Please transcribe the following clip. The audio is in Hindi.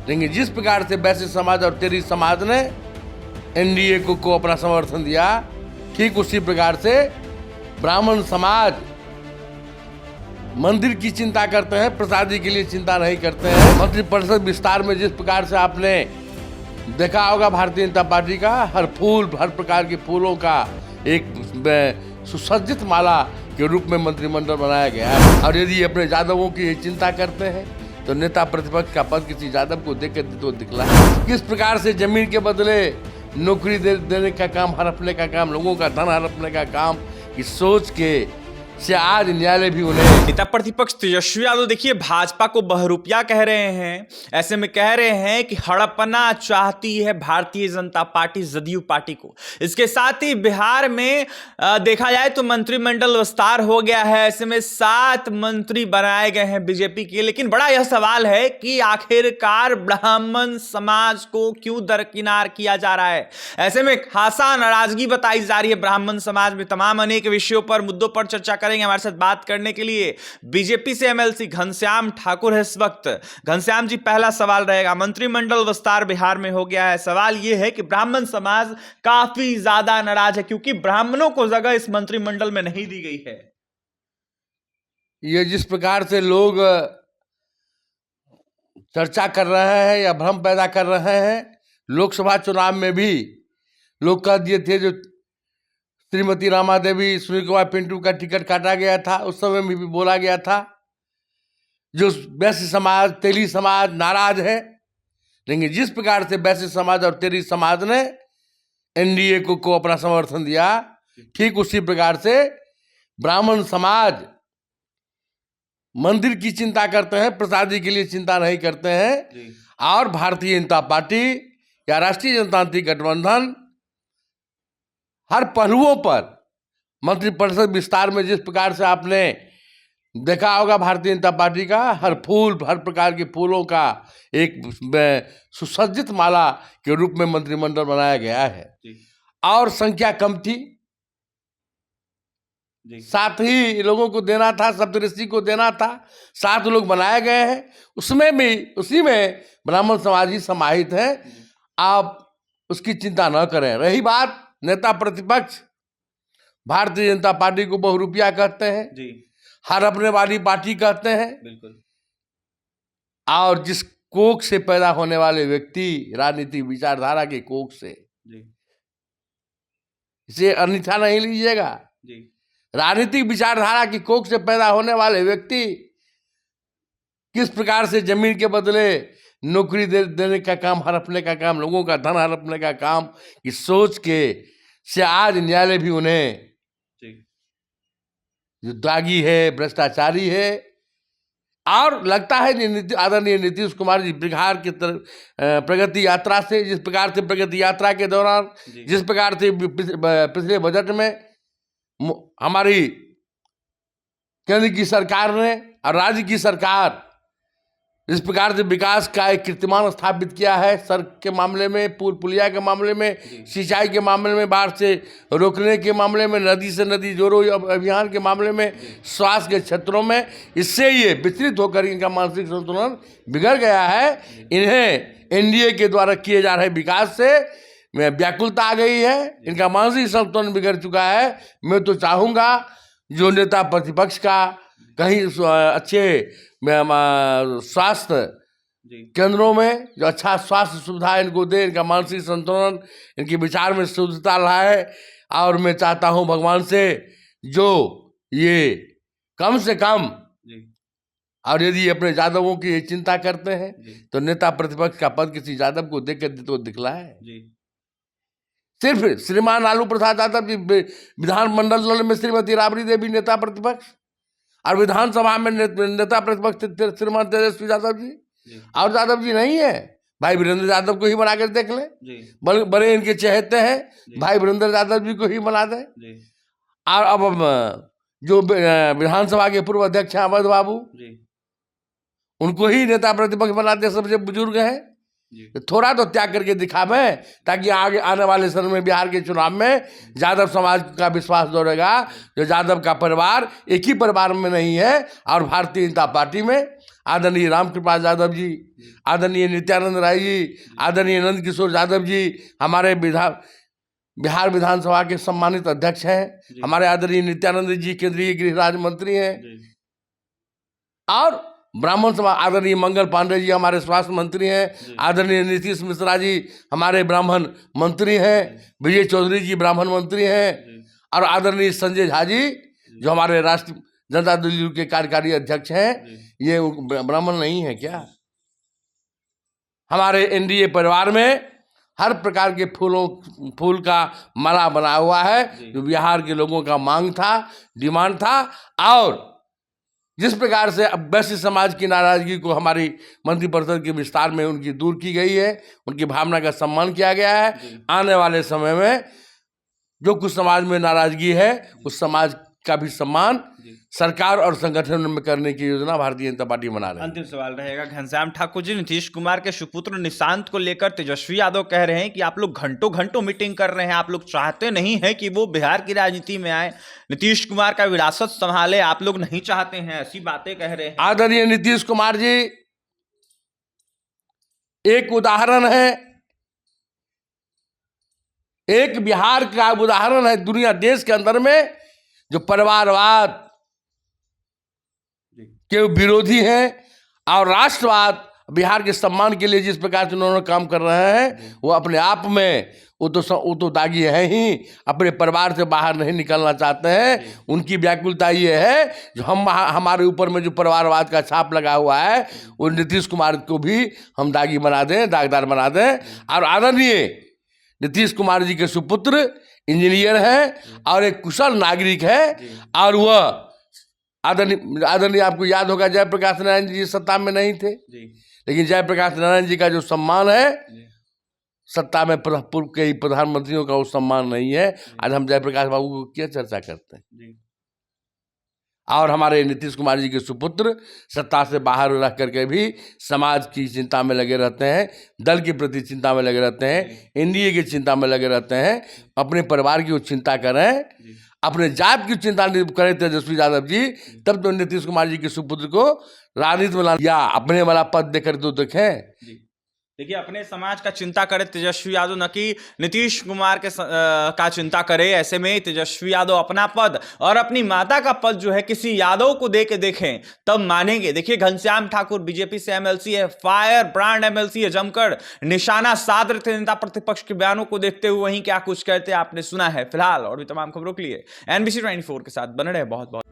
लेकिन जिस प्रकार से वैश्य समाज और तेली समाज ने एनडीए को अपना समर्थन दिया, ठीक उसी प्रकार से ब्राह्मण समाज मंदिर की चिंता करते हैं, प्रसादी के लिए चिंता नहीं करते हैं। मंत्रिपरिषद विस्तार में जिस प्रकार से आपने देखा होगा, भारतीय जनता पार्टी का हर प्रकार के फूलों का एक सुसज्जित माला के रूप में मंत्रिमंडल बनाया गया है। और यदि अपने यादवों की चिंता करते हैं तो नेता प्रतिपक्ष का पद किसी यादव को देकर तो दिखला है। किस प्रकार से जमीन के बदले नौकरी देने का काम, हड़पने का काम, लोगों का धन हड़पने का काम की सोच के से आज न्यायालय भी उन्हें। नेता प्रतिपक्ष तेजस्वी यादव देखिए भाजपा को बहरूपिया कह रहे हैं। ऐसे में कह रहे हैं कि हड़पना चाहती है भारतीय जनता पार्टी, जदयू पार्टी को। इसके साथ ही बिहार में देखा जाए तो मंत्रिमंडल विस्तार हो गया है। ऐसे में 7 मंत्री बनाए गए हैं बीजेपी के। लेकिन बड़ा यह सवाल है कि आखिरकार ब्राह्मण समाज को क्यों दरकिनार किया जा रहा है। ऐसे में खासा नाराजगी बताई जा रही है ब्राह्मण समाज में। तमाम अनेक विषयों पर, मुद्दों पर चर्चा करेंगे। हमारे साथ बात करने के लिए बीजेपी से एमएलसी घनश्याम ठाकुर है इस वक्त। घनश्याम जी, पहला सवाल रहेगा, मंत्रिमंडल विस्तार बिहार में हो गया है। सवाल यह है कि ब्राह्मण समाज काफी ज्यादा नाराज है क्योंकि ब्राह्मणों को जगह इस मंत्रिमंडल में नहीं दी गई है। ये जिस प्रकार से लोग चर्चा कर रहे हैं या भ्रम पैदा कर रहे हैं, लोकसभा चुनाव में भी लोग कह दिए थे जो श्रीमती रामा देवी, सुनील कुमार पिंटू का टिकट काटा गया था, उस समय में भी बोला गया था जो वैश्य समाज, तेली समाज नाराज है। लेकिन जिस प्रकार से वैश्य समाज और तेली समाज ने एनडीए को अपना समर्थन दिया, ठीक उसी प्रकार से ब्राह्मण समाज मंदिर की चिंता करते हैं, प्रसादी के लिए चिंता नहीं करते हैं। और भारतीय जनता पार्टी या राष्ट्रीय जनतांत्रिक गठबंधन हर पहलुओं पर मंत्रिपरिषद विस्तार में जिस प्रकार से आपने देखा होगा, भारतीय जनता पार्टी का हर प्रकार के फूलों का एक सुसज्जित माला के रूप में मंत्रिमंडल बनाया गया है। और संख्या कम थी, 7 ही लोगों को देना था, सप्तऋषि को देना था, 7 लोग बनाए गए हैं। उसी में ब्राह्मण समाज ही समाहित है। आप उसकी चिंता न करें। रही बात नेता प्रतिपक्ष भारतीय जनता पार्टी को बहुरूपिया कहते हैं जी, हड़पने वाली पार्टी कहते हैं। बिल्कुल। और जिस कोख से पैदा होने वाले व्यक्ति राजनीतिक विचारधारा के कोख से जी, इसे अन्यथा नहीं लीजिएगा जी। राजनीतिक विचारधारा की कोख से पैदा होने वाले व्यक्ति किस प्रकार से जमीन के बदले नौकरी देने का काम, हड़पने का काम, लोगों का धन हड़पने का काम की सोच के से आज न्यायालय भी उन्हें जो दागी है, भ्रष्टाचारी है। और लगता है आदरणीय नीतीश कुमार जी बिहार की प्रगति यात्रा से, जिस प्रकार से प्रगति यात्रा के दौरान जिस प्रकार से पिछले बजट में हमारी केंद्र की सरकार ने और राज्य की सरकार इस प्रकार से विकास का एक कीर्तिमान स्थापित किया है, सड़क के मामले में, पुल पुलिया के मामले में, सिंचाई के मामले में, बाढ़ से रोकने के मामले में, नदी से नदी जोड़ो अभियान के मामले में, स्वास्थ्य के क्षेत्रों में। इससे ये विचलित होकर इनका मानसिक संतुलन बिगड़ गया है। इन्हें एनडीए के द्वारा किए जा रहे विकास से व्याकुलता आ गई है, इनका मानसिक संतुलन बिगड़ चुका है। मैं तो चाहूँगा जो नेता प्रतिपक्ष का कहीं अच्छे स्वास्थ्य केंद्रों में जो अच्छा स्वास्थ्य सुविधा इनको दे, इनका मानसिक संतुलन, इनके विचार में शुद्धता लाए। और मैं चाहता हूं भगवान से जो ये कम से कम, और यदि अपने यादवों की चिंता करते हैं तो नेता प्रतिपक्ष का पद किसी यादव को देकर तो दिखला है। सिर्फ श्रीमान लालू प्रसाद यादव जी विधानमंडल में, श्रीमती राबड़ी देवी नेता प्रतिपक्ष, और विधानसभा में नेता प्रतिपक्ष श्रीमान तेजस्वी यादव जी, और यादव जी नहीं है। भाई वीरेंद्र यादव को ही बना कर देख ले, बड़े इनके चहेते हैं, भाई वीरेंद्र यादव जी को ही बना दे। और अब जो विधानसभा के पूर्व अध्यक्ष हैं अवध बाबू, उनको ही नेता प्रतिपक्ष बना दे, सबसे बुजुर्ग हैं। तो थोड़ा तो त्याग करके दिखावें ताकि आगे आने वाले समय में बिहार के चुनाव में यादव समाज का विश्वास दौड़ेगा। जो यादव का परिवार एक ही परिवार में नहीं है और भारतीय जनता पार्टी में आदरणीय रामकृपाल यादव जी, आदरणीय नित्यानंद राय जी, आदरणीय नंद किशोर यादव जी, हमारे बिहार विधानसभा के सम्मानित अध्यक्ष हैं, हमारे आदरणीय नित्यानंद जी केंद्रीय गृह राज्य मंत्री हैं, और ब्राह्मण समाज आदरणीय मंगल पांडे जी हमारे स्वास्थ्य मंत्री हैं, आदरणीय नीतीश मिश्रा जी हमारे ब्राह्मण मंत्री हैं, विजय चौधरी जी ब्राह्मण मंत्री हैं, और आदरणीय संजय झा जी जो हमारे राष्ट्रीय जनता दल के कार्यकारी अध्यक्ष हैं, ये ब्राह्मण नहीं है क्या? हमारे एनडीए परिवार में हर प्रकार के फूल का माला बना हुआ है, जो बिहार के लोगों का मांग था, डिमांड था, और जिस प्रकार से अब वैश्य समाज की नाराजगी को हमारी मंत्रिपरिषद के विस्तार में उनकी दूर की गई है, उनकी भावना का सम्मान किया गया है। आने वाले समय में जो कुछ समाज में नाराजगी है, उस समाज का भी सम्मान सरकार और संगठन में करने की योजना भारतीय जनता पार्टी बना रही है। अंतिम सवाल रहेगा घनश्याम ठाकुर जी, नीतीश कुमार के सुपुत्र निशांत को लेकर तेजस्वी यादव कह रहे हैं कि आप लोग घंटों घंटों मीटिंग कर रहे हैं, आप लोग चाहते नहीं है कि वो बिहार की राजनीति में आए, नीतीश कुमार का विरासत संभाले, आप लोग नहीं चाहते हैं, ऐसी बातें कह रहे हैं। आदरणीय नीतीश कुमार जी एक उदाहरण है, एक बिहार का उदाहरण है दुनिया देश के अंदर में, जो परिवारवाद के विरोधी हैं और राष्ट्रवाद बिहार के सम्मान के लिए जिस प्रकार से उन्होंने काम कर रहे हैं, वो अपने आप में वो तो दागी है ही, अपने परिवार से बाहर नहीं निकलना चाहते हैं। उनकी व्याकुलता ये है जो हमारे ऊपर में जो परिवारवाद का छाप लगा हुआ है, वो नीतीश कुमार को भी हम दागी बना दें, दागदार बना दें। और आदरणीय नीतीश कुमार जी के सुपुत्र इंजीनियर हैं और एक कुशल नागरिक है, और वह आदरणीय आपको याद होगा जयप्रकाश नारायण जी सत्ता में नहीं थे, लेकिन जयप्रकाश नारायण जी का जो सम्मान है, सत्ता में पूर्व के प्रधानमंत्रियों का वो सम्मान नहीं है। आज हम जयप्रकाश बाबू को क्या चर्चा करते हैं? और हमारे नीतीश कुमार जी के सुपुत्र सत्ता से बाहर रह करके भी समाज की चिंता में लगे रहते हैं, दल के प्रति चिंता में लगे रहते हैं, एनडीए की चिंता में लगे रहते हैं। अपने परिवार की वो चिंता करें, अपने जात की चिंता नहीं करें तेजस्वी यादव जी, तब तो नीतीश कुमार जी के सुपुत्र को राजनीति में या अपने वाला पद देकर तो देखें। देखिए, अपने समाज का चिंता करे तेजस्वी यादव, न कि नीतीश कुमार के का चिंता करे। ऐसे में तेजस्वी यादव अपना पद और अपनी माता का पद जो है किसी यादव को दे के देखें, तब मानेंगे। देखिए, घनश्याम ठाकुर बीजेपी से एमएलसी है, फायर ब्रांड एमएलसी है, जमकर निशाना साध रहे थे नेता प्रतिपक्ष के बयानों को देखते हुए। वहीं क्या कुछ कहते आपने सुना है। फिलहाल और भी तमाम खबरों के लिए NBC 24 के साथ बने रहे। बहुत बहुत